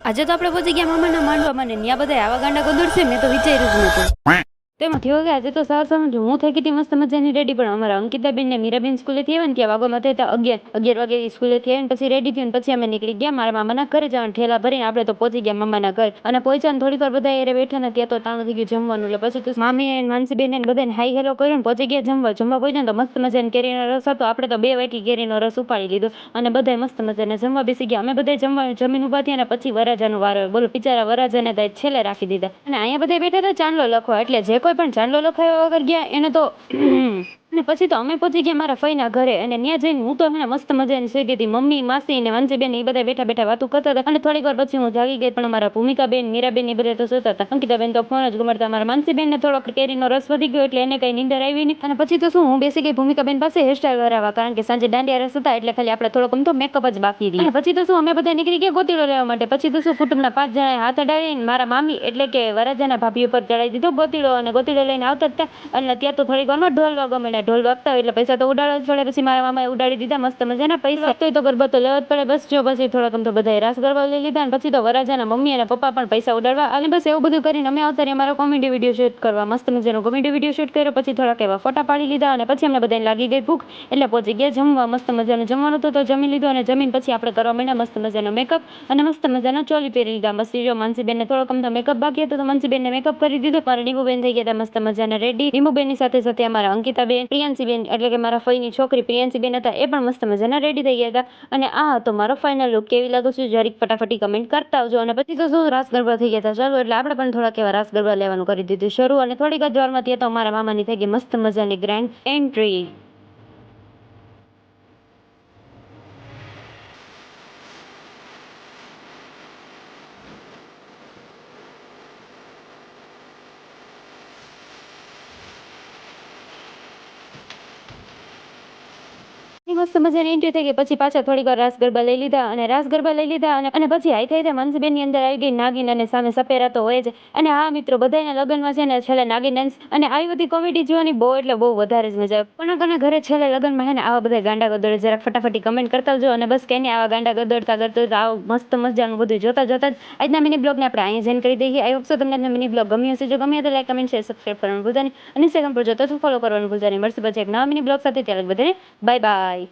આજે તો આપણે પહોંચી ગયા મામાના માંડવામાં ને ત્યાં બધા આવા ગાંડા ગોદડશે મેં તો વિચાર્યું જ નહોતું. તેમાં થયો કે આજે તો સાર હું થઈ ગઈ હતી મસ્ત મજાની રેડી, પણ અમારા અંકિતાબેન ને મીરાબેન સ્કૂલેથી આવ્યા ને ત્યાં વાગોમાં થયા 11 વાગે સ્કૂલેથી આવીને પછી રેડી થયું પછી અમે નીકળી ગયા મારા મામાના ઘરે જવાનું ઠેલા ભરીને. આપણે તો પહોંચી ગયા મામાના ઘર અને પહોંચ્યા ને થોડીક વાર બધા એરે બેઠા ને ત્યાં તો તાણું થઈ ગયું જમવાનું. એટલે પછી તો મામી માનસીબેન ને બધાને હાઈ હેલો કર્યું ને પહોંચી ગયા જમવા પહોંચ્યા ને તો મસ્ત મજાની કેરીનો રસ હતો. આપણે તો 2 વાટકી કેરીનો રસ ઉપાડી લીધો અને બધા મસ્ત મજાને જમવા બેસી ગયા. અમે બધા જમીન ઉભા થયા ને પછી વરાજાનો વારો. બોલો બિચારા વરાજાને તો છેલ્લે રાખી દીધા અને અહીંયા બધા બેઠા હતા ચાંદલો લખવા. એટલે જે કોઈ પણ ચાંદલો લખાયો વગર ગયા એને તો અને પછી તો અમે પહોંચી ગયા મારા ફઈના ઘરે અને ત્યાં જઈને હું તો મસ્ત મજાની સુઈ ગઈ હતી. મમ્મી માસી ને વાંચીબેન એ બધા બેઠા બેઠા વાતું કરતા હતા અને થોડીક વાર પછી હું જાગી ગઈ. પણ અમારા ભૂમિકાબેન મીરાબેન એ બધા તો સુતા હતા. અંકિતાબેન તો ફોન જ ગુમાડતા. અમારા માનસીબેન ને થોડોક કેરીનો રસ વધી ગયો એટલે એને કઈ નીંદર આવી નહીં. અને પછી તો શું હું બેસી ગઈ ભૂમિકાબેન પાસે હેરસ્ટાઈલ કરાવવા, કારણ કે સાંજે દાંડિયા રસ હતા એટલે ખાલી આપણે થોડોક તો મેકઅપ જ બાકી રહી. પછી તો શું અમે બધા નીકળી ગયા ગોતીડો લેવા માટે. પછી તો શું કુટુંબના 5 જણા હાથ અડાડીને મારા મામી એટલે કે વરાજાના ભાભી ઉપર ચડાવી દીધો ગોતીડો અને ગોતીડો લઈને આવતા હતા. અને ત્યાં તો થોડીક વારમાં ઢોલ વાગવા મળ્યા. ઢોલ વાગતા હોય એટલે પૈસા તો ઉડાડવા જ પડે. પછી મારા મામાએ ઉડાડી દીધા મસ્ત મજાના પૈસા. તો ગરબા તો લેવા જ પડે. બસ જો પછી થોડાક તો બધા રાસ ગરબા લઈ લીધા. અને પછી તો વરાજાના મમ્મી અને પપ્પા પણ પૈસા ઉડાડવા અને બસ એવું બધું કરીને અમે આવતા રહ્યા અમારો કોમેડી વિડીયો શૂટ કરવા. મસ્ત મજાનો કોમેડી વિડીયો શૂટ કર્યો. પછી થોડાક એવા ફોટા પાડી લીધા અને પછી અમને બધાને લાગી ગઈ ભૂખ એટલે પહોંચી ગયા જમવા. મસ્ત મજાનું જમવાનું તો જમી લીધું અને જમીન પછી આપણે કરવા માંડ્યા મસ્ત મજાનો મેકઅપ અને મસ્ત મજાનો ચોલી પહેરી લીધા. મસ્તી જો માનસીબેનને થોડોક તો મેકઅપ બાકી હતો તો માનસીબેનને મેકઅપ કરી દીધો. મારા ડીમુબેન થઈ ગયા હતા મસ્ત મજાના રેડી. ડીમુબેનની સાથે સાથે અમારા અંકિતાબેન, પ્રિયાંશીબેન એટલે કે મારા ફઈની છોકરી પ્રિયાંશીબેન હતા એ પણ મસ્ત મજાના રેડી થઈ ગયા હતા. અને આ હતો મારો ફાઇનલ લુક. કેવી લાગુ છું જરીક ફટાફટી કમેન્ટ કરતા આવજો. અને પછી તો શું રાસ ગરબા થઈ ગયા હતા ચાલો એટલે આપણે પણ થોડાક એવા રાસ ગરબા લેવાનું કરી દીધું શરૂ. અને થોડીક જ વારમાં ત્યાં તો અમારા મામાની થઈ ગઈ મસ્ત મજાની ગ્રેન્ડ એન્ટ્રી. મસ્ત મજાની એન્ટ્રી થઈ ગઈ. પછી પાછા થોડીક વાર રાસ ગરબા લઈ લીધા અને પછી હાઈ થઈ મનસીબેન ની અંદર આવી ગઈ નાગીન અને સામે સપેરા તો હોય જ. અને હા મિત્રો બધાના લગ્નમાં છે ને છેલ્લે નાગીન ડાન્સ અને આવી બધી કોમેડી જોવાની બહુ એટલે બહુ વધારે જ મજા આવે. કોના ઘરે છેલ્લે લગ્નમાં છે ને આવા બધા ગાંડા ગદડ જરાક ફટાફટી કમેન્ટ કરતા આવજો. અને બસ કઈ આવા ગાંડા ગદડતા કરતા આવું મસ્ત મજાનું બધું જોતા જ આજના મિની બ્લોગને આપણે અહીંયા જેન કરી દઈએ. આઈ હોપ સો તમને મિની બ્લોગ ગમ્યો હશે. જો ગમ્યો તો લાઈક કમેન્ટ શેર સબસ્ક્રાઈબ કરવાનું ભૂલતા નહીં અને ઇન્સ્ટાગ્રામ પર જોતા તો ફોલો કરવાનું ભૂલતા નહીં. મળશે પછી એક નવા મિની બ્લોગ સાથે. ત્યારે બધાને બાય બાય.